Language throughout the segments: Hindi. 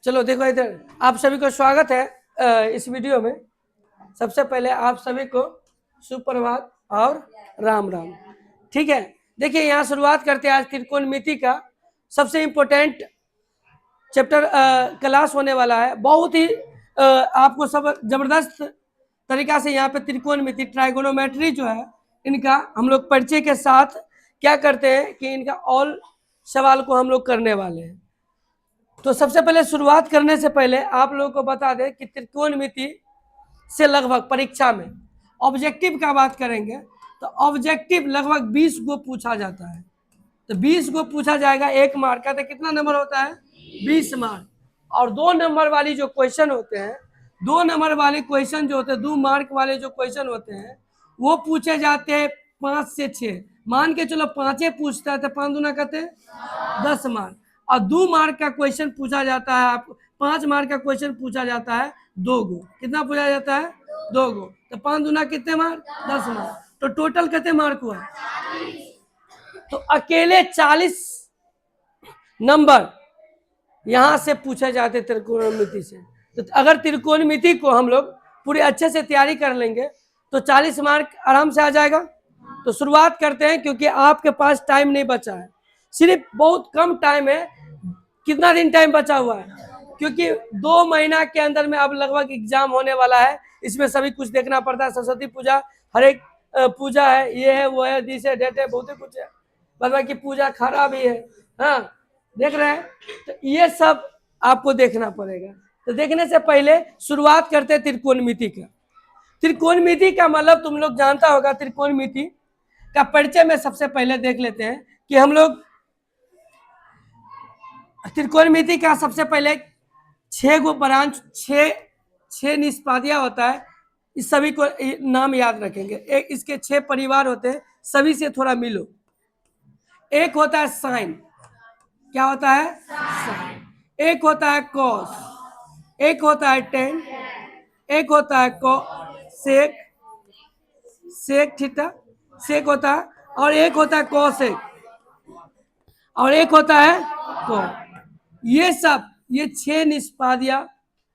चलो देखो इधर, आप सभी को स्वागत है इस वीडियो में। सबसे पहले आप सभी को सुप्रभात और राम राम। ठीक है, देखिए यहाँ शुरुआत करते हैं आज त्रिकोणमिति का सबसे इम्पोर्टेंट चैप्टर क्लास होने वाला है। बहुत ही आपको सब जबरदस्त तरीका से यहाँ पे त्रिकोणमिति ट्राइगोनोमेट्री जो है इनका हम लोग परिचय के साथ क्या करते हैं कि इनका ऑल सवाल को हम लोग करने वाले हैं। तो सबसे पहले शुरुआत करने से पहले आप लोगों को बता दें कि त्रिकोणमिति से लगभग परीक्षा में ऑब्जेक्टिव का बात करेंगे तो ऑब्जेक्टिव लगभग 20 गो पूछा जाता है। तो 20 गो पूछा जाएगा, 1 मार्क का, तो कितना नंबर होता है 20 मार्क। और 2 नंबर वाली जो क्वेश्चन होते हैं, 2 नंबर वाले क्वेश्चन जो होते हैं, 2 मार्क वाले जो क्वेश्चन होते हैं वो पूछे जाते हैं 5 से 6। मान के चलो 5 पूछता है तो 5 दूना कहते 10 मार्क। और 2 मार्क का क्वेश्चन पूछा जाता है, आप 5 मार्क का क्वेश्चन पूछा जाता है 2 गो। कितना पूछा जाता है 2 गो, तो 5 दूना कितने मार्क 10 मार्क। तो टोटल कितने मार्क हुआ, तो अकेले 40 नंबर यहां से पूछे जाते त्रिकोणमिति से। तो अगर त्रिकोणमिति को हम लोग पूरी अच्छे से तैयारी कर लेंगे तो 40 मार्क आराम से आ जाएगा। तो शुरुआत करते हैं, क्योंकि आपके पास टाइम नहीं बचा है, सिर्फ बहुत कम टाइम है। कितना दिन टाइम बचा हुआ है, क्योंकि 2 महीना के अंदर में अब लगभग एग्जाम होने वाला है। इसमें सभी कुछ देखना पड़ता है, सरस्वती पूजा, हर एक पूजा है, ये है वो है, दिस है, डेट है, बहुत कुछ है, बाबा की पूजा खरा भी है। हाँ, देख रहे हैं, तो ये सब आपको देखना पड़ेगा। तो देखने से पहले शुरुआत करते हैं त्रिकोणमिति का। त्रिकोणमिति का मतलब तुम लोग जानता होगा। त्रिकोणमिति का परिचय में सबसे पहले देख लेते हैं कि हम लोग त्रिकोणमिति का सबसे पहले 6 गो ब्रांच, 6 निष्पादिया होता है। इस सभी को नाम याद रखेंगे। एक इसके 6 परिवार होते हैं, सभी से थोड़ा मिलो। एक होता है साइन, क्या होता है साइन। एक होता है कॉस, एक होता है टेन, एक होता है सेक, सेक थीटा, सेक होता है, और एक होता है कोसेक, और एक होता है को। ये सब, ये 6 निष्पादिया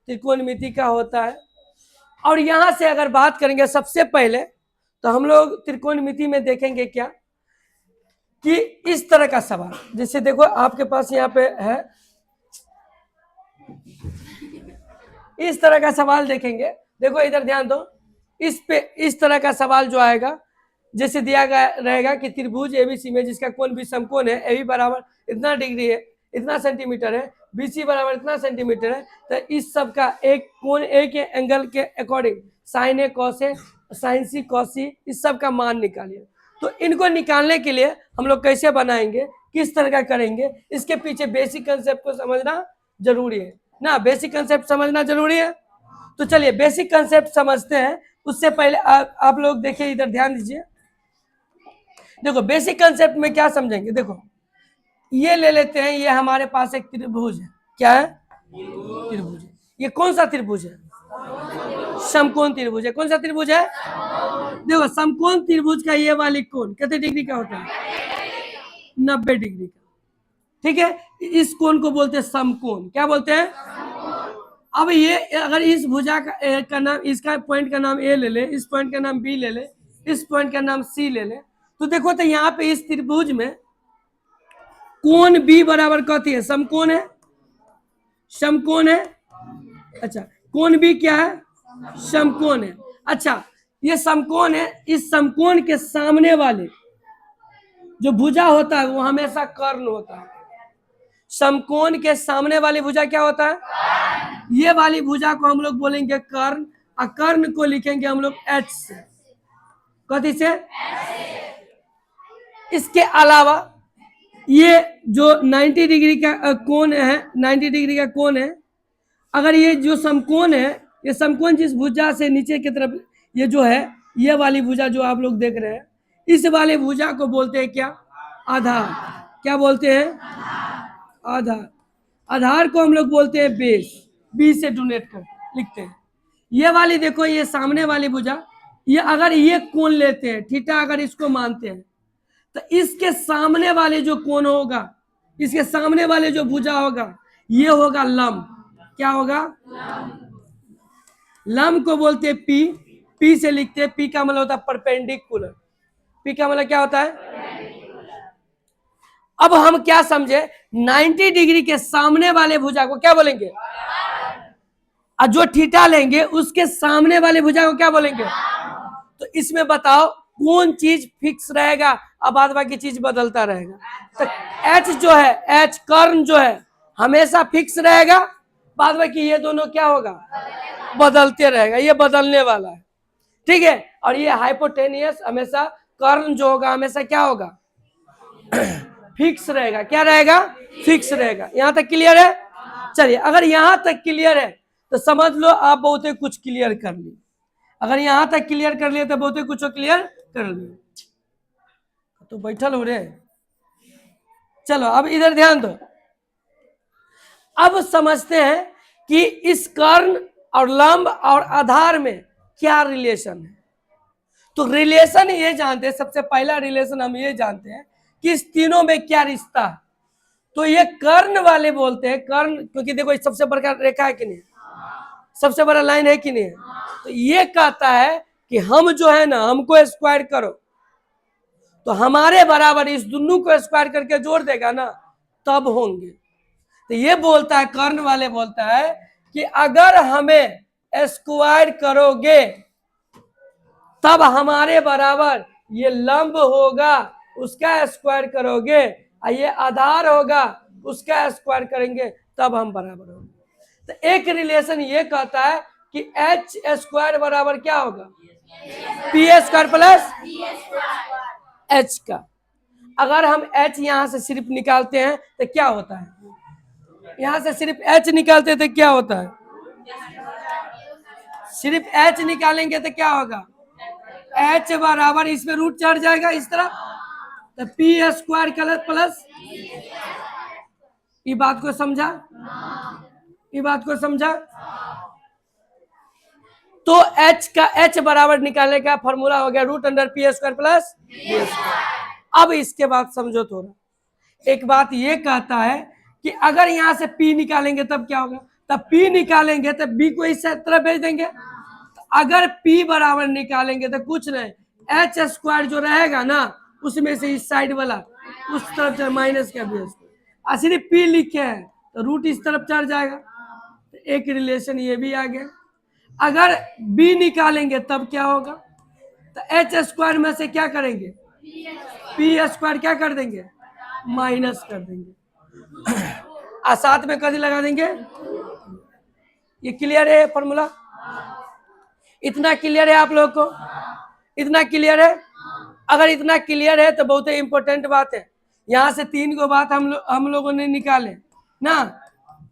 त्रिकोणमिति का होता है। और यहां से अगर बात करेंगे सबसे पहले, तो हम लोग त्रिकोणमिति में देखेंगे क्या कि इस तरह का सवाल, जैसे देखो आपके पास यहाँ पे है, इस तरह का सवाल देखेंगे। देखो इधर ध्यान दो, इस पे इस तरह का सवाल जो आएगा, जैसे दिया गया रहेगा कि त्रिभुज एबीसी में जिसका कोण भी समकोण है, ए बी बराबर इतना डिग्री है, इतना सेंटीमीटर है, बीसी बराबर इतना सेंटीमीटर है, तो इस सब का एक कोण ए के एंगल के according sign A cos A, sign C cos सी, इस सब का मान निकालिए। तो इनको निकालने के लिए हम लोग कैसे बनाएंगे, किस तरह का करेंगे, इसके पीछे बेसिक कंसेप्ट को समझना जरूरी है ना। बेसिक कंसेप्ट समझना जरूरी है। तो चलिए बेसिक कंसेप्ट समझते हैं। उससे पहले आप लोग देखिए, इधर ध्यान दीजिए। देखो बेसिक कंसेप्ट में क्या समझेंगे, देखो ये ले लेते हैं, ये हमारे पास एक त्रिभुज है। क्या है, त्रिभुज है। ये कौन सा त्रिभुज है, समकोण त्रिभुज है। कौन सा त्रिभुज है, देखो समकोण त्रिभुज का ये वाली कोण कितने डिग्री का होता है, 90 डिग्री का। ठीक है, इस कोण को बोलते हैं समकोण। क्या बोलते हैं, अब ये अगर इस भुजा का नाम, इसका पॉइंट का नाम ए ले ले, इस पॉइंट का नाम बी ले ले, इस पॉइंट का नाम सी ले ले, तो देखो तो यहाँ पे इस त्रिभुज में कोण बी बराबर कथी है, समकोण है, समकोण है। अच्छा, कोण बी क्या है, समकोण है। अच्छा, ये समकोण है, इस समकोण के सामने वाले जो भुजा होता है वो हमेशा कर्ण होता है। समकोण के सामने वाली भुजा क्या होता है, ये वाली भुजा को हम लोग बोलेंगे कर्ण, और कर्ण को लिखेंगे हम लोग एच से, कथी से। इसके अलावा ये जो 90 डिग्री का कोण है, 90 डिग्री का कोण है, अगर ये जो समकोण है, ये समकोण जिस भुजा से नीचे की तरफ ये जो है, ये वाली भुजा जो आप लोग देख रहे हैं, इस वाले भुजा को बोलते हैं क्या, आधार। क्या बोलते हैं, आधार। आधार को हम लोग बोलते हैं बेस, बी से डोनेट कर लिखते हैं। ये वाली देखो, ये सामने वाली भुजा, ये अगर ये कोण लेते हैं थीटा, अगर इसको मानते हैं, तो इसके सामने वाले जो कोण होगा, इसके सामने वाले जो भुजा होगा, ये होगा लंब। क्या होगा? लंब को बोलते हैं पी, पी से लिखते हैं, पी का मतलब होता है परपेंडिकुलर, पी का मतलब क्या होता है? अब हम क्या समझे, 90 डिग्री के सामने वाले भुजा को क्या बोलेंगे? और जो थीटा लेंगे उसके सामने वाले भुजा को क्या बोलेंगे? तो इसमें बताओ कौन चीज फिक्स रहेगा और बाद बाकी चीज बदलता रहेगा? तो एच जो है, एच कर्ण जो है हमेशा फिक्स रहेगा, बाद बाकी ये दोनों क्या होगा? बदलते रहेगा, ये बदलने वाला है, ठीक है। और ये हाइपोटेनियस हमेशा कर्ण जो होगा हमेशा क्या होगा? फिक्स रहेगा। क्या रहेगा? फिक्स रहेगा। यहां तक क्लियर है? चलिए, अगर यहां तक क्लियर है तो समझ लो आप बहुत कुछ क्लियर कर लिए। अगर यहां तक क्लियर कर लिए तो बहुत कुछ क्लियर कर लिए। तो बैठल हो रे, चलो अब इधर ध्यान दो। अब समझते हैं कि इस कर्ण और लंब और आधार में क्या रिलेशन है। तो रिलेशन ये जानते हैं, सबसे पहला रिलेशन हम ये जानते हैं कि इस तीनों में क्या रिश्ता है। तो ये कर्ण वाले बोलते हैं, कर्ण क्योंकि देखो सबसे बड़ा रेखा है कि नहीं, सबसे बड़ा लाइन है कि नहीं है। तो ये कहता है कि हम जो है ना, हमको स्क्वायर करो, तो हमारे बराबर इस दोनों को स्क्वायर करके जोड़ देगा ना, तब होंगे। तो ये बोलता है, कर्ण वाले बोलता है कि अगर हमें स्क्वायर करोगे तब हमारे बराबर ये लंब होगा, उसका स्क्वायर करोगे, और ये आधार होगा उसका स्क्वायर करेंगे, तब हम बराबर होंगे। तो एक रिलेशन ये कहता है कि एच स्क्वायर बराबर क्या होगा? पी स्क्वायर प्लस एच का। अगर हम एच यहां से सिर्फ निकालते हैं तो क्या होता है? यहां से सिर्फ एच निकालते हैं तो क्या होता है? सिर्फ एच निकालेंगे तो क्या होगा? एच बराबर इसमें रूट चढ़ जाएगा इस तरफ, तो पी स्क्वायर प्लस, ये बात को समझा? ये बात को समझा? तो एच का एच बराबर निकालने का फॉर्मूला हो गया root under P square plus B square. अब इसके बाद समझो थोड़ा, एक बात ये कहता है कि अगर यहां से पी निकालेंगे तब क्या होगा? तब पी निकालेंगे तब बी को इस तरफ भेज देंगे। तो अगर पी बराबर निकालेंगे तो कुछ नहीं, एच स्क्वायर जो रहेगा ना उसमें से इस साइड वाला उस तरफ माइनस का बी स्क्वायर, सिर्फ पी लिखे हैं तो रूट इस तरफ चढ़ जाएगा। तो एक रिलेशन ये भी आ गया। अगर बी निकालेंगे तब क्या होगा? तो एच स्क्वायर में से क्या करेंगे? पी स्क्वायर क्या कर देंगे? माइनस कर देंगे, और साथ में कभी लगा देंगे। ये क्लियर है फॉर्मूला? इतना क्लियर है आप लोग को? इतना क्लियर है? अगर इतना क्लियर है तो बहुत ही इंपॉर्टेंट बात है। यहां से 3 गो बात हम लोगों ने निकाले ना,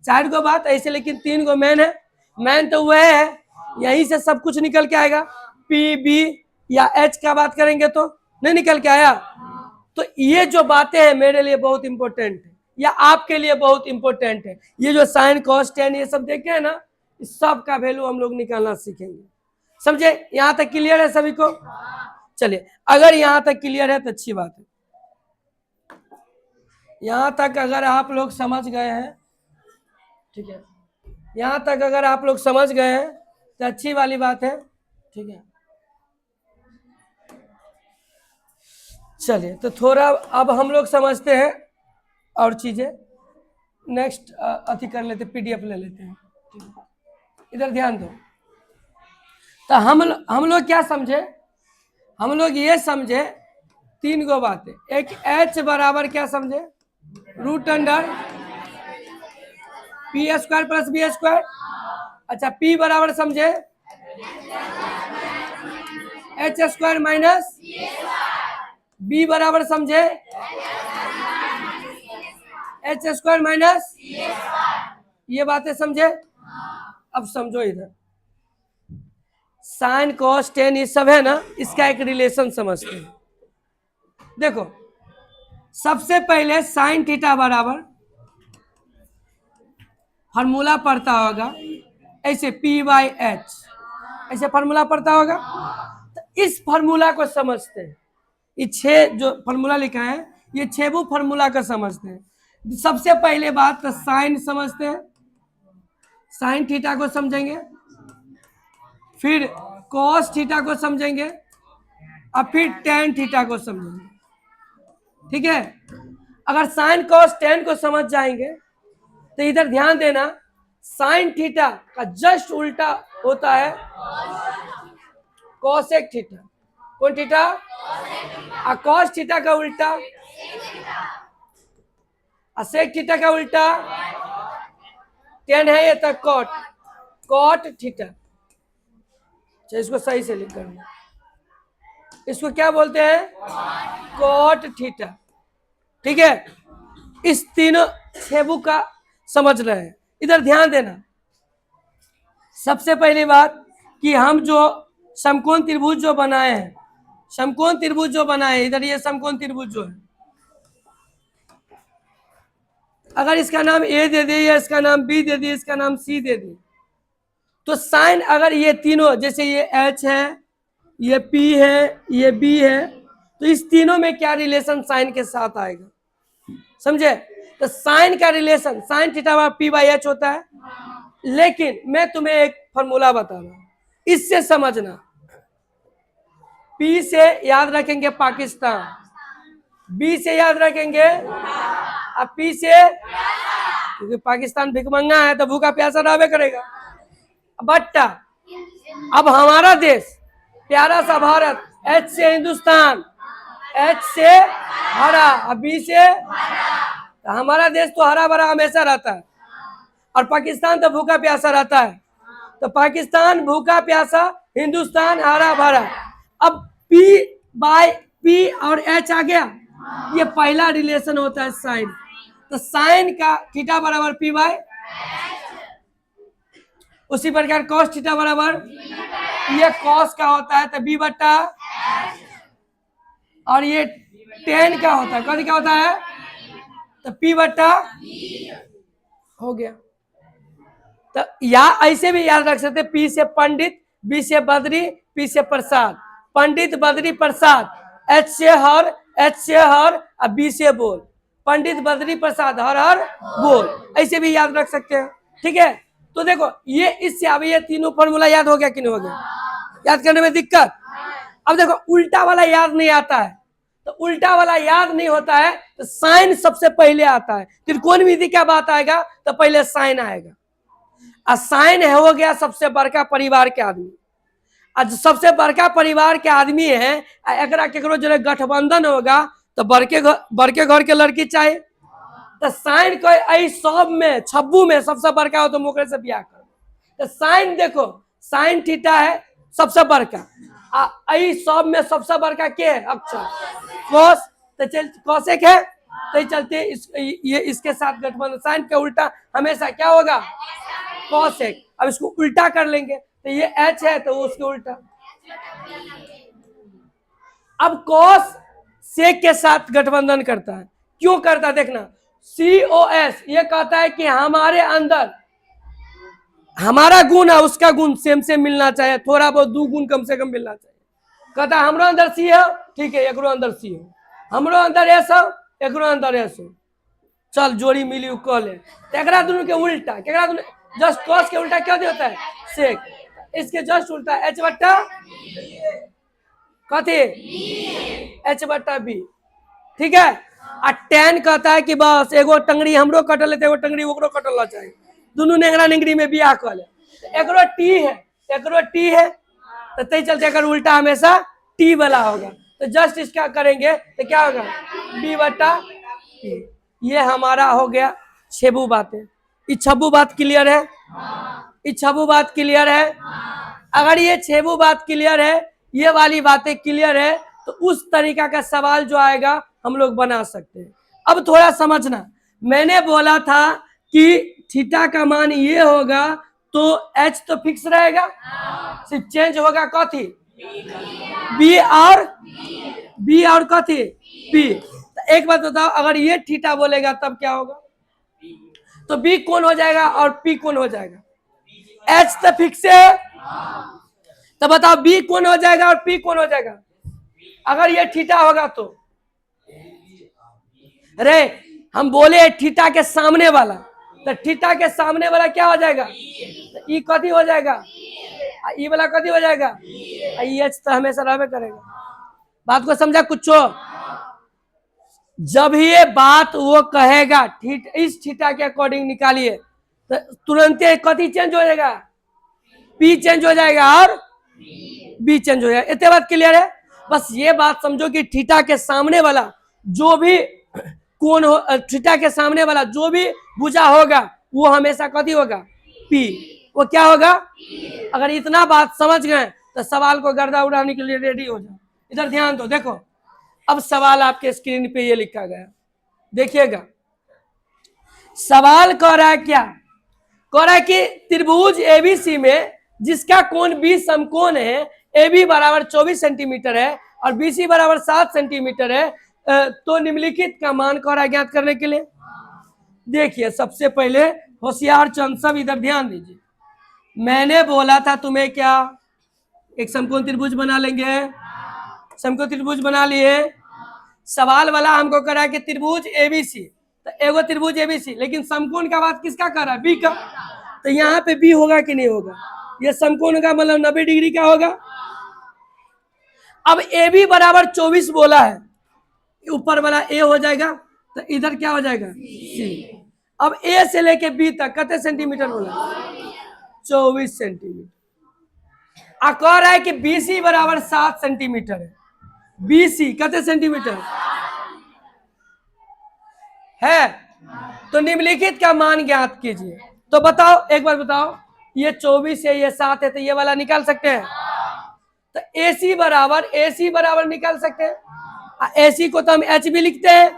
4 गो बात ऐसे, लेकिन 3 गो मेन है। मेन तो वह है, यहीं से सब कुछ निकल के आएगा। पी बी या एच का बात करेंगे तो नहीं निकल के आया। तो ये जो बातें हैं मेरे लिए बहुत इंपॉर्टेंट है, या आपके लिए बहुत इंपॉर्टेंट है। ये जो साइन कॉस टेन ये सब देखे है ना, इस सब का वैल्यू हम लोग निकालना सीखेंगे। समझे? यहां तक क्लियर है सभी को? चलिए, अगर यहां तक क्लियर है तो अच्छी बात है। यहां तक अगर आप लोग समझ गए हैं, ठीक है, यहां तक अगर आप लोग समझ गए हैं तो अच्छी वाली बात है, ठीक है। चलिए, तो थोड़ा अब हम लोग समझते हैं और चीजें, नेक्स्ट अति कर लेते, पीडीएफ ले लेते हैं। इधर ध्यान दो। तो हम लोग क्या समझे? हम लोग ये समझे 3 गो बातें। एक एच बराबर क्या समझे? Root under P square plus B square. अच्छा, पी बराबर समझे एच स्क्वायर माइनस, बी बराबर समझे एच स्क्वायर माइनस, ये बातें समझे? अब समझो इधर, साइन कॉस टेन ये सब है ना, इसका एक रिलेशन समझते हैं। देखो, सबसे पहले साइन थीटा बराबर फॉर्मूला पढ़ता होगा ऐसे पी बाई एच, ऐसे फॉर्मूला पढ़ता होगा। तो इस फॉर्मूला को समझते हैं, ये 6 जो फॉर्मूला लिखा है ये 6 फॉर्मूला का समझते हैं। सबसे पहले बात तो साइन समझते हैं। साइन थीटा को समझेंगे, फिर कॉस थीटा को समझेंगे और फिर टेन थीटा को समझेंगे। ठीक है, अगर साइन कॉस टेन को समझ जाएंगे तो इधर ध्यान देना, साइन थीटा का जस्ट उल्टा होता है कॉसेक थीटा। कौन थीटा? और कॉस थीटा का उल्टा, और सेक थीटा का उल्टा टेन है ये तक कॉट, कॉट थीटा। अच्छा, इसको सही से लिख करना, इसको क्या बोलते हैं? Cot theta. ठीक है, इस तीनों छेबू का समझ रहे हैं। इधर ध्यान देना, सबसे पहली बात कि हम जो समकोण त्रिभुज जो बनाए हैं, समकोण त्रिभुज जो बनाए हैं, इधर ये समकोण त्रिभुज जो है, अगर इसका नाम ए दे दिए या इसका नाम बी दे दिए, इसका नाम सी दे दिए, तो साइन अगर ये तीनों, जैसे ये एच है, ये पी है, ये बी है, तो इस तीनों में क्या रिलेशन साइन के साथ आएगा? समझे? तो साइन का relation sine theta P by H होता है। लेकिन मैं तुम्हें एक फॉर्मूला बता रहा हूं, इससे समझना। पी से याद रखेंगे पाकिस्तान, बी से याद रखेंगे, अब पी से, क्योंकि पाकिस्तान भिखमंगा है तो भूखा प्यासा रहबे करेगा। बट्टा, अब हमारा देश प्यारा सा भारत, एच से हिंदुस्तान, एच से हरा, अब बी से, तो हमारा देश तो हरा भरा हमेशा रहता है, और पाकिस्तान तो भूखा प्यासा रहता है। तो पाकिस्तान भूखा प्यासा, हिंदुस्तान हरा भरा। अब पी बाय पी और एच आ गया, ये पहला रिलेशन होता है साइन। तो साइन का थीटा बराबर पी बाय, उसी प्रकार कॉस थीटा बराबर, ये कॉस का होता है तो बी बट्टा, और ये टेन का होता है, कौन क्या होता है? तो पी बट्टा हो गया। तो या ऐसे भी याद रख सकते, पी से पंडित, बी से बद्री, पी से प्रसाद, पंडित बद्री प्रसाद, एच से हर, एच से हर, और बी से बोल, पंडित बद्री प्रसाद हर हर बोल, ऐसे भी याद रख सकते हैं। ठीक है, तो देखो ये इससे अब ये तीनों फॉर्मूला याद हो गया कि नहीं हो गया? याद करने में दिक्कत? अब देखो उल्टा वाला याद नहीं आता है, तो उल्टा वाला याद नहीं होता है तो साइन सबसे पहले आता है। त्रिकोण विधि क्या बात आएगा तो पहले साइन आएगा, और साइन है हो गया सबसे बड़का परिवार के आदमी। आज सबसे बड़का परिवार के आदमी है, अगर केकरो जो गठबंधन होगा तो बड़के घर के लड़की चाहिए, तो साइन को सब में छब्बू में सबसे बड़का हो तो मोकरे से ब्याह कर। तो साइन देखो, साइन थीटा है सबसे बड़का, सब में सबसे बड़का के है अक्षर कॉस, तो चल कॉसेक है, तो चलते ये इसके साथ गठबंधन, साइन के उल्टा हमेशा क्या होगा? कॉसेक। अब इसको उल्टा कर लेंगे तो ये एच है तो उसके उल्टा। अब कॉस सेक के साथ गठबंधन करता है, क्यों करता है देखना, COS ये कहता है कि हमारे अंदर हमारा गुण है उसका गुण सेम सेम मिलना चाहिए, थोड़ा बहुत 2 गुण कम से कम मिलना चाहिए। कहता है हमरो अंदर सी हो, ठीक है, एकरो अंदर सी हो, हमरो अंदर एस हो, एकरो अंदर एस हो, चल जोड़ी मिली कह ले। तो दोनों के उल्टा, जस्ट कॉस के उल्टा क्या होता है? सेक। इसके जस्ट उल्टा एच बट्टा कथी? एच बट्टा बी। ठीक है, और टेन कहता है कि बस एगो टंगड़ी हमरो कटल है, एगो टंगड़ी ओकरो कटल चाहिए, दोनों नेंगरा नेंगरी में बियाह कर ले। एकरो टी है, एकरो टी है, तो तय चलते अगर उल्टा हमेशा टी वाला होगा, तो जस्ट इसका करेंगे तो क्या होगा? बी बट्टा टी। ये हमारा हो गया छेबू बातें। ये छब्बू बात क्लियर है? ये छब्बू बात क्लियर है? अगर ये छेबू बात क्लियर है, ये वाली बातें क्लियर है, तो उस तरीका का सवाल जो आएगा हम लोग बना सकते हैं। अब थोड़ा समझना, मैंने बोला था कि थीटा का मान ये होगा तो एच तो फिक्स रहेगा, सिर्फ चेंज होगा कथी? बी और कथी? पी। तो एक बात बताओ, अगर ये थीटा बोलेगा तब क्या होगा? तो बी कौन हो जाएगा और पी कौन हो जाएगा? एच तो फिक्स है, तो बताओ बी कौन हो जाएगा और पी कौन हो जाएगा? अगर ये थीटा होगा तो रे हम बोले थीटा के सामने वाला, तो थीटा के सामने वाला क्या हो जाएगा, तो ई कथी हो जाएगा, ई वाला कथी हो जाएगा, ई एच तो हमेशा रहबे करेगा। बात को समझा कुछ? जब ये बात वो कहेगा इस थीटा के अकॉर्डिंग निकालिए, तो तुरंत कथी चेंज हो जाएगा, पी चेंज हो जाएगा और बी चेंज हो जाएगा। इतने बात क्लियर है? बस ये बात समझो कि थीटा के सामने वाला जो भी कोण हो, थीटा के सामने वाला जो भी भुजा होगा वो हमेशा कथी होगा, पी। वो क्या होगा? अगर इतना बात समझ गए तो सवाल को गर्दा उड़ाने के लिए रेडी हो जाओ। इधर ध्यान दो, देखो अब सवाल आपके स्क्रीन पे ये लिखा गया, देखिएगा। सवाल कह रहा है क्या, कह रहा है कि त्रिभुज एबीसी में जिसका कोण बी समकोण है, ए बी बराबर 24 सेंटीमीटर है और बीसी बराबर 7 सेंटीमीटर है, तो निम्नलिखित का मान कह रहा है ज्ञात करने के लिए। देखिए सबसे पहले होशियार चंद सब इधर ध्यान दीजिए। मैंने बोला था तुम्हें क्या, एक समकोण त्रिभुज बना लेंगे, समकोण त्रिभुज बना लिए। सवाल वाला हमको कह रहा है कि त्रिभुज एबीसी, तो एगो त्रिभुज एबीसी, लेकिन समकोण का बात किसका कर रहा है, बी का। तो यहाँ पे बी होगा कि नहीं होगा, ये समकोण का मतलब 90 डिग्री का होगा। अब ए बी बराबर 24 बोला है, ऊपर वाला ए हो जाएगा, तो इधर क्या हो जाएगा, सी। अब ए से लेके बी तक कितने सेंटीमीटर बोला, 24 सेंटीमीटर। कह रहा है कि बीसी बराबर 7 सेंटीमीटर है, बीसी कितने सेंटीमीटर है, तो निम्नलिखित का मान ज्ञात कीजिए। तो बताओ, एक बार बताओ, ये 24 है, ये 7 है, तो ये वाला निकाल सकते हैं। तो AC बराबर निकाल सकते हैं। AC को तो हम H भी लिखते हैं,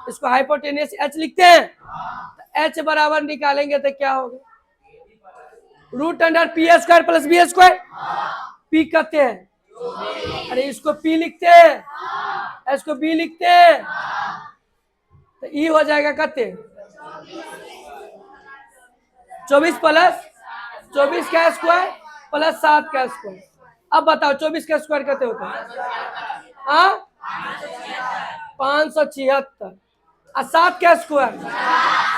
इसको हाइपोटेन्यूस H लिखते हैं। तो H बराबर निकालेंगे तो क्या होगा, √π² प्लस b²। P कहते हैं, अरे इसको P लिखते हैं, इसको B लिखते हैं, तो E हो जाएगा कते 24 प्लस 24 का स्क्वायर प्लस 7 का स्क्वायर। अब बताओ 24 का स्क्वायर कितने होता है, 576, और 7 का स्क्वायर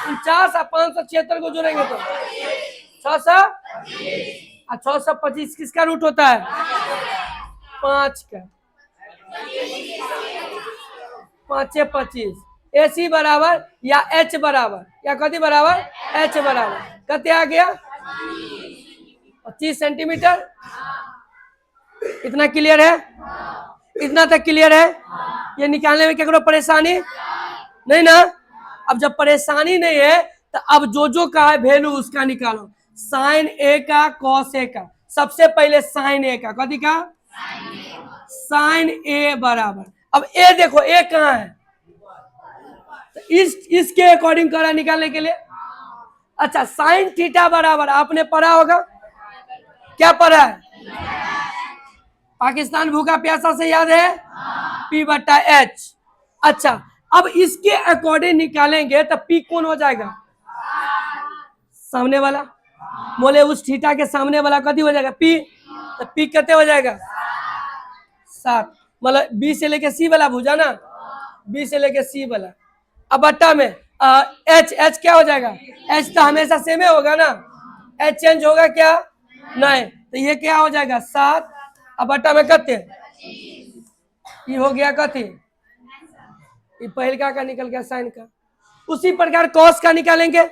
49, और 576 को जोड़ेंगे तो 600, और 625 किसका रूट होता है, 5 का, 5 25। AC बराबर या H बराबर या कति बराबर, H बराबर कते आ गया 25 सेंटीमीटर। इतना क्लियर है, इतना तक क्लियर है। ये निकालने में क्या परेशानी नहीं ना। अब जब परेशानी नहीं है तो अब जो का है वैल्यू उसका निकालो। साइन ए का कॉस ए का, सबसे पहले साइन ए का, कथी का, साइन ए बराबर, अब ए देखो ए कहाँ है, तो इसके अकॉर्डिंग करा निकालने के लिए। अच्छा साइन थीटा बराबर आपने पढ़ा होगा, क्या पढ़ा है, पाकिस्तान भूखा प्यासा से याद है, P/H। अच्छा अब इसके अकॉर्डिंग निकालेंगे तो P कौन हो जाएगा, सामने वाला, बोले उस थीटा के सामने वाला कथी हो जाएगा, P, तो P कितने हो जाएगा 7, मतलब B से लेके C वाला भुजा ना, B से लेके C वाला। अब बट्टा में H क्या हो जाएगा, H तो हमेशा सेम होगा ना, H चेंज होगा क्या नहीं, तो ये क्या हो जाएगा 7, अब बट्टा में कते, ये हो गया कथी, ये पहला का निकल गया साइन का। उसी प्रकार कॉस का निकालेंगे,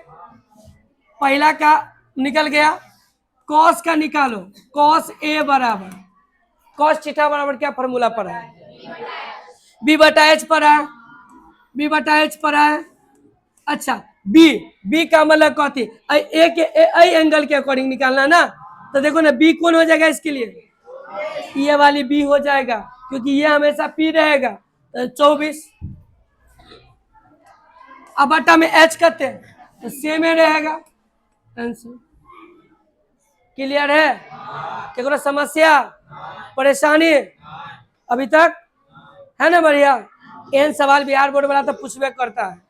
पहला का निकल गया, कॉस का निकालो, कॉस ए बराबर, कॉस थीटा बराबर क्या फॉर्मूला पढ़ा है, B/H पढ़ा है, B/H पढ़ा है। अच्छा B का मतलब कथी, ए के एंगल के अकॉर्डिंग निकालना ना, तो देखो ना B कौन हो जाएगा इसके लिए, ये वाली B हो जाएगा, क्योंकि ये हमेशा P रहेगा, तो 24। अब बट्टा में H करते हैं तो सेम ही रहेगा, आंसर क्लियर है। क्या समस्या परेशानी अभी तक है ना, बढ़िया। एन सवाल बिहार बोर्ड वाला तो पूछबे करता है,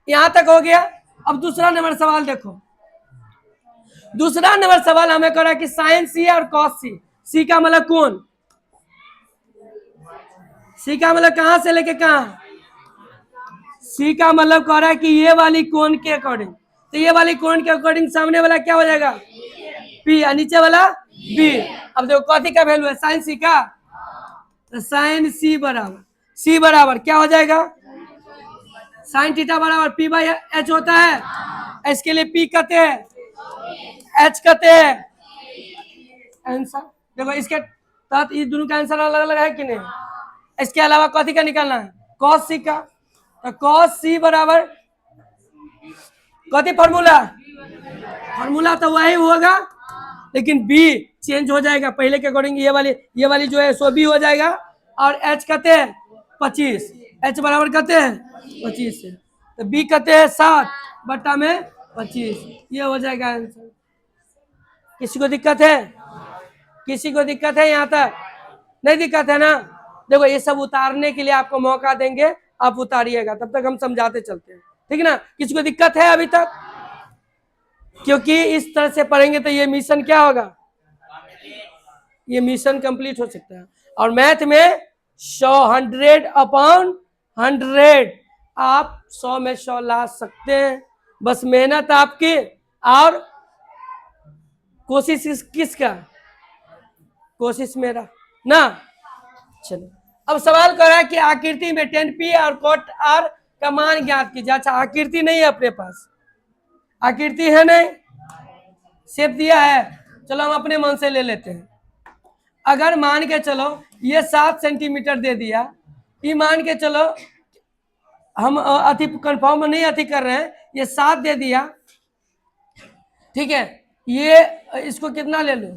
यहां तक हो गया। अब दूसरा नंबर सवाल देखो, दूसरा नंबर सवाल हमें कह रहा है कि साइन सी और कॉस सी, सी का मतलब कौन, सी का मतलब कहां से लेके कहां, सी का मतलब कह रहा है कि ये वाली कोण के अकॉर्डिंग, तो ये वाली कोण के अकॉर्डिंग सामने वाला क्या हो जाएगा, पी, और नीचे वाला बी। अब देखो कॉथी का वैल्यू है साइन सी का, तो साइन सी बराबर क्या हो जाएगा, साइन थीटा बराबर पी बाई एच होता है। इसके लिए पी कहते हैं, एच कहते हैं। आंसर देखो इसके तहत इस दोनों का आंसर अलग अलग है कि नहीं। इसके अलावा कॉथी का निकालना है, कॉस सी का, तो कॉस सी बराबर कॉथी फॉर्मूला तो वही होगा, लेकिन बी चेंज हो जाएगा पहले के अकॉर्डिंग। ये वाली जो है सो बी हो जाएगा, और एच कहते हैं 25, एच बराबर कहते हैं 25 से, तो बी कहते हैं 7/25, ये हो जाएगा आंसर। किसी को दिक्कत है, किसी को दिक्कत है, यहाँ तक नहीं दिक्कत है ना। देखो ये सब उतारने के लिए आपको मौका देंगे, आप उतारिएगा, तब तक हम समझाते चलते हैं, ठीक है ना। किसी को दिक्कत है अभी तक, क्योंकि इस तरह से पढ़ेंगे तो ये मिशन क्या होगा, ये मिशन कंप्लीट हो सकता है। और मैथ में 100/100 आप 100 में 100 ला सकते हैं, बस मेहनत आपकी और कोशिश किसका, कोशिश मेरा ना। चलो अब सवाल कर रहा है कि आकृति में tan P और cot R का मान ज्ञात कीजिए। अच्छा आकृति नहीं है अपने पास, आकृति है नहीं, शेप दिया है, चलो हम अपने मन से ले लेते हैं। अगर मान के चलो ये 7 सेंटीमीटर दे दिया, ये मान के चलो हम अति कंफर्म नहीं अति कर रहे हैं, ये 7 दे दिया, ठीक है। ये इसको कितना ले लो,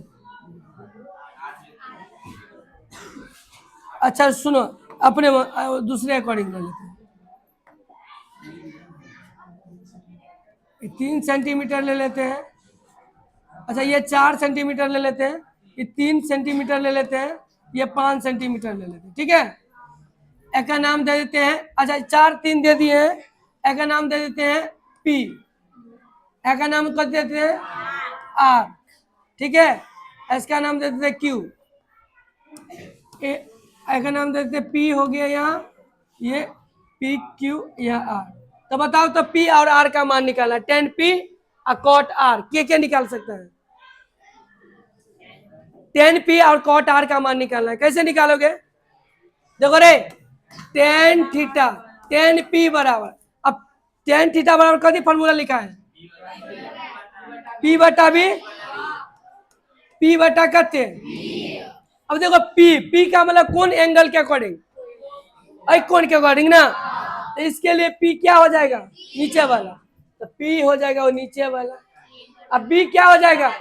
अच्छा सुनो अपने दूसरे अकॉर्डिंग ले लेते हैं, 3 सेंटीमीटर ले लेते हैं। अच्छा ये 4 सेंटीमीटर ले लेते हैं, ये 3 सेंटीमीटर ले लेते हैं, ये 5 सेंटीमीटर ले लेते हैं, ठीक है। एक का नाम दे देते हैं, अच्छा 4 3 दे दिए हैं, एक का नाम दे देते हैं P, एक का नाम कर देते हैं R, ठीक है। इसका नाम दे देते हैं Q, एक का नाम दे देते हैं P हो गया यहाँ, ये P Q यहाँ R। तो बताओ तो P और R का मान निकालना, tan P और cot R, क्या निकाल सकता है, tan P और cot R का मान निकालना है। कैसे निकालोगे, देखो रे tan थीटा tan P बराबर, अब tan थीटा बराबर कभी फॉर्मूला लिखा है P बटा B, P बटा कहते हैं। अब देखो P का मतलब कौन एंगल के अकॉर्डिंग, कोण के अकॉर्डिंग ना, तो इसके लिए P क्या हो जाएगा, नीचे वाला, तो P हो जाएगा वो नीचे वाला। अब B क्या हो जाएगा,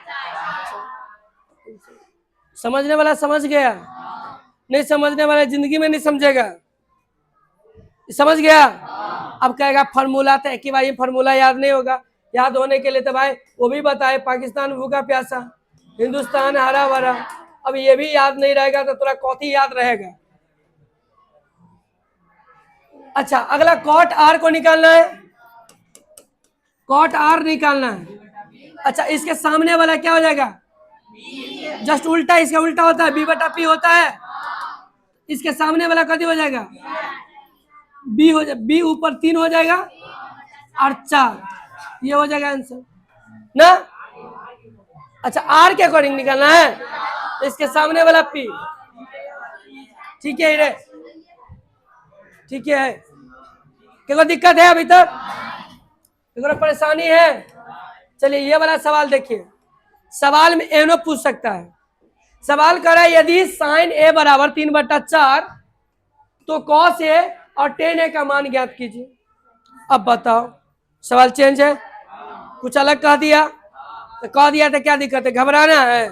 समझने वाला समझ गया, नहीं समझने वाला जिंदगी में नहीं समझेगा, समझ गया। अब कहेगा फॉर्मूला, तो एक ही बार फॉर्मूला याद नहीं होगा, याद होने के लिए तो भाई वो भी बताए, पाकिस्तान भूखा प्यासा, हिंदुस्तान हरा भरा। अब ये भी याद नहीं रहेगा तो थोड़ा कॉथी याद रहेगा। अच्छा अगला cot R को निकालना है, cot R निकालना है। अच्छा इसके सामने वाला क्या हो जाएगा, जस्ट उल्टा, इसका उल्टा होता है, B बटा P होता है, इसके सामने वाला कभी हो जाएगा B हो जाए, B ऊपर 3 हो जाएगा और 4, ये हो जाएगा आंसर ना। अच्छा R के अकॉर्डिंग निकालना है, तो इसके सामने वाला P, ठीक है रे, ठीक है। क्या दिक्कत है अभी तक, क्या परेशानी है। चलिए ये वाला सवाल देखिए, सवाल में एनो पूछ सकता है, सवाल कर रहा है यदि साइन A बराबर 3/4 तो cos A और tan A का मान ज्ञात कीजिए। अब बताओ सवाल चेंज है, कुछ अलग कह दिया, तो कह दिया तो क्या दिक्कत है, घबराना है।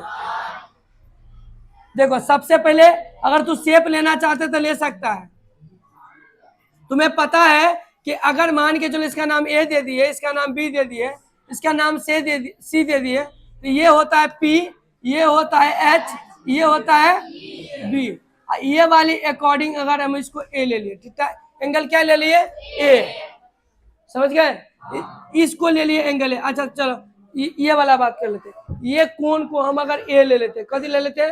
देखो सबसे पहले अगर तू शेप लेना चाहते तो ले सकता है, तुम्हें पता है कि अगर मान के चलो इसका नाम A दे दिए, इसका नाम B दे दिए, इसका नाम C दे दिए, तो ये होता है P, ये होता है H, ये होता है B। ये वाली अकॉर्डिंग अगर हम इसको A ले लिए, ठीक है, एंगल क्या ले लिए A, समझ गए, इसको ले लिए एंगल A। अच्छा चलो ये वाला बात कर लेते, ये कोण को हम अगर A ले लेते, कभी ले लेते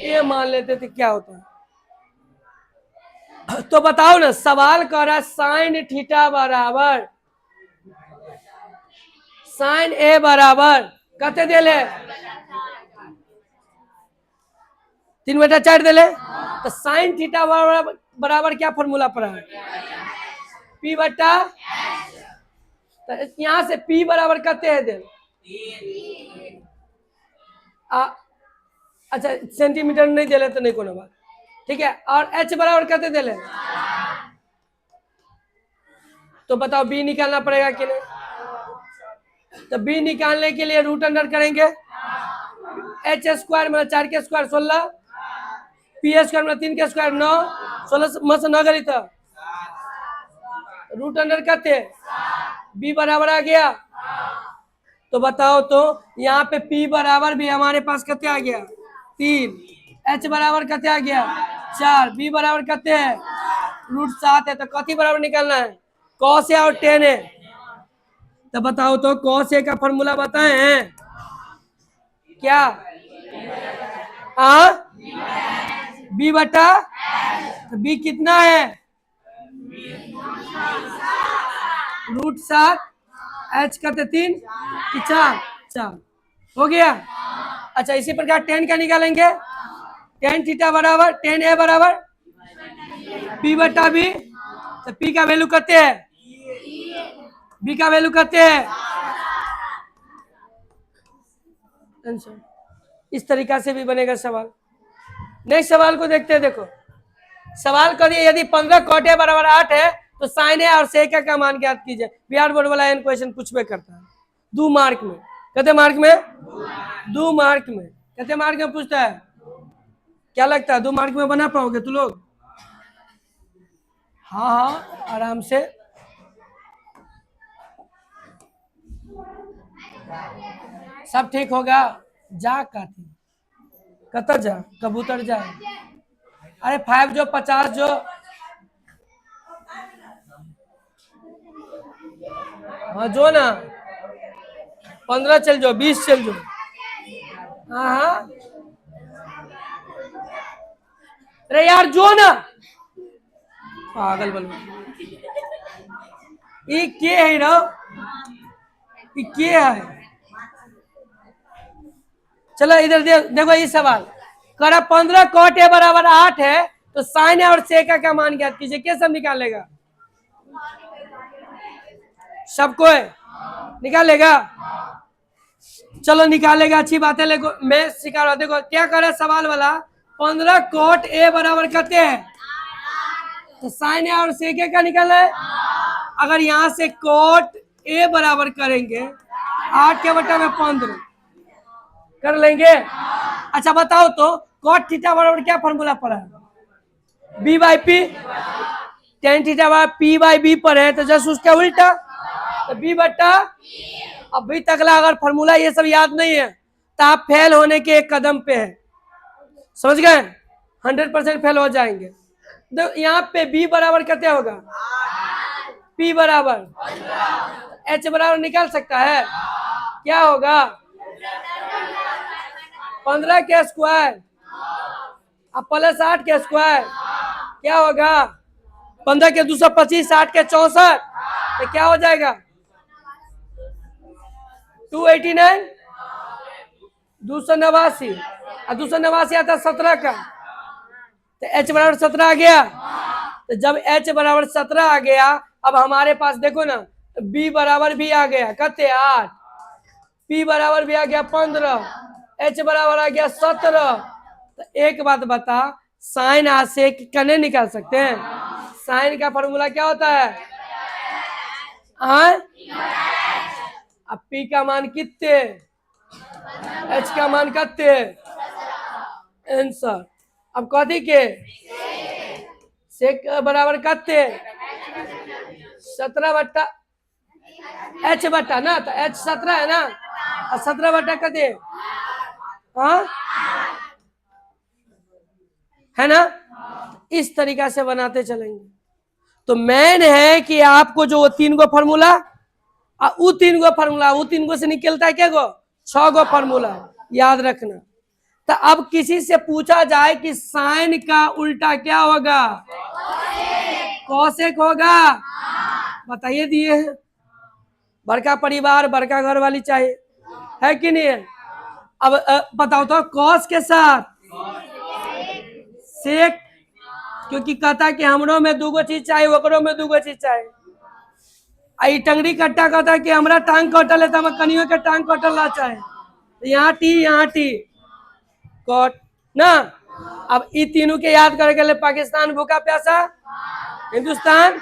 A मान लेते तो क्या होता है। तो बताओ ना, सवाल कर रहा है साइन थीटा बराबर, साइन ए बराबर कते देले 3/4 देले। तो साइन थीटा बराबर क्या फॉर्मूला पड़ा है P बटा। तो यहां से P बराबर कते है दे अच्छा सेंटीमीटर नहीं देले तो नहीं कोनो बात, ठीक है। और H बराबर कते देले तो बताओ B निकालना पड़ेगा कि नहीं। तो B निकालने के लिए रूट अंडर करेंगे H स्क्वायर मतलब 4 के स्क्वायर 16, P स्क्वायर मतलब 3 के स्क्वायर 9, 16 में से 9 गई तो रूट अंडर कते B बराबर आ गया। तो बताओ तो यहाँ पे P बराबर भी हमारे पास कते आ गया 3, H बराबर कते आ गया 4, B बराबर कते है √7 है। तो कथी बराबर निकालना है cos A और tan A। तो बताओ तो cos A का फॉर्मूला बताए हैं क्या B बटा। तो B कितना है √7, H कते 3 कि 4 हो गया। अच्छा इसी प्रकार tan का निकालेंगे tan थीटा बराबर tan A बराबर P बटा B। तो P का वैल्यू कते है B का वैल्यू कते है आंसर। इस तरीका से भी बनेगा सवाल। नेक्स्ट सवाल को देखते हैं। देखो सवाल करिए यदि 15 cot A बराबर 8 है तो साइन ए और सेक का मान ज्ञात कीजिए। बिहार बोर्ड वाला एन क्वेश्चन पूछबे करता है 2 मार्क में। कितने मार्क में 2 मार्क में। कितने मार्क में पूछता है क्या लगता है 2 मार्क में बना पाओगे तू लोग। हाँ आराम से। सब ठीक होगा। जा काती कत जा कबूतर जा। अरे 5 जो 50 जो हाँ जो ना 15 चल जो 20 चल जो। हाँ अरे यार जो ना पागल बल ये के है ना ये के है। चलो इधर देखो ये सवाल करा 15 cot A बराबर 8 है तो साइन और सेका का मान ज्ञात कीजिए। क्या सब निकालेगा सबको है निकालेगा। चलो निकालेगा अच्छी बात है। लेकिन मैं सिखा रहा देखो क्या करे सवाल वाला 15 cot A बराबर करते हैं तो साइन A और सेके का निकालना है। अगर यहाँ से cot A बराबर करेंगे 8 के बटा में 15 कर लेंगे। अच्छा बताओ तो cot थीटा बराबर क्या फॉर्मूला पड़ा है B by P। tan theta बराबर P बाई B पर है तो जस्ट उसका उल्टा तो B बटा। अभी तकला अगर फॉर्मूला ये सब याद नहीं है तो आप फेल होने के एक कदम पे है। समझ गए 100% फेल हो जाएंगे। तो यहाँ पे B बराबर कितने होगा P बराबर H बराबर निकाल सकता है क्या होगा 15 के स्क्वायर अब प्लस 8 के स्क्वायर क्या होगा 15 के 225 8 के 64 तो क्या हो जाएगा 289 289 और 289 आता 17 का तो H बराबर 17 आ गया। तो जब H बराबर 17 आ गया अब हमारे पास देखो ना B बराबर भी आ गया कितने 8 P बराबर भी आ गया 15 H बराबर आ गया 17। तो एक बात बता साइन आ से कने निकाल सकते हैं। साइन का फॉर्मूला क्या होता है अब P का मान कितने H का मान कितने आंसर। अब कथी के सेक बराबर कितने 17 बट्टा H बट्टा ना तो H 17 है ना और 17 बट्टा कितने हाँ है ना। इस तरीका से बनाते चलेंगे। तो मेन है कि आपको जो वो 3 गो फॉर्मूला वो 3 गो फॉर्मूला वो 3 गो से निकलता है क्या गो 6 गो फॉर्मूला याद रखना। तो अब किसी से पूछा जाए कि साइन का उल्टा क्या होगा कोसेक होगा बताइए दिए हैं बड़का परिवार, बड़का घर वाली चाहिए, है कि नहीं है? अब बताओ तो कॉस के साथ सेक, क्योंकि कहता है कि हमरो में दूगो चीज चाहिए, ओकरो में दूगो चीज चाहिए। आई टंगड़ी कट्टा कहता है कि हमरा टांग कटल है तो हम कनियो के टांग कटल ना चाहे, यहाँ टी यहाँ टी कट ना। अब इ तीनों के याद करके लिए पाकिस्तान भूखा प्यासा, हिंदुस्तान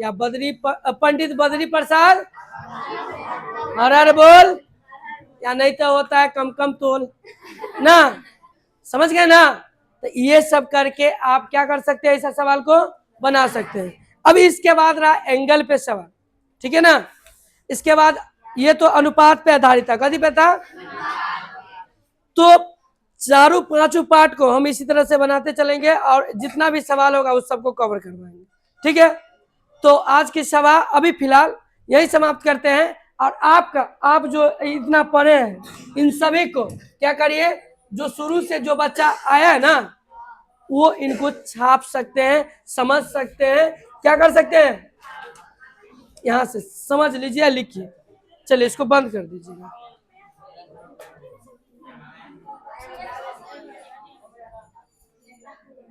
या पंडित बद्री प्रसाद हर हर बोल, या नहीं तो होता है कम कम तोल ना। समझ गए ना? तो ये सब करके आप क्या कर सकते हैं, ऐसा सवाल को बना सकते हैं। अब इसके बाद रहा एंगल पे सवाल, ठीक है ना। इसके बाद ये तो अनुपात पे आधारित था, कभी पे था। तो चारों पांचों पार्ट को हम इसी तरह से बनाते चलेंगे और जितना भी सवाल होगा उस सबको कवर करवाएंगे, ठीक है। तो आज की सभा अभी फिलहाल यही समाप्त करते हैं। और आप जो इतना पढ़े हैं इन सभी को क्या करिए, जो शुरू से जो बच्चा आया है ना वो इनको छाप सकते हैं, समझ सकते हैं, क्या कर सकते हैं, यहाँ से समझ लीजिए, लिखिए। चलिए इसको बंद कर दीजिएगा।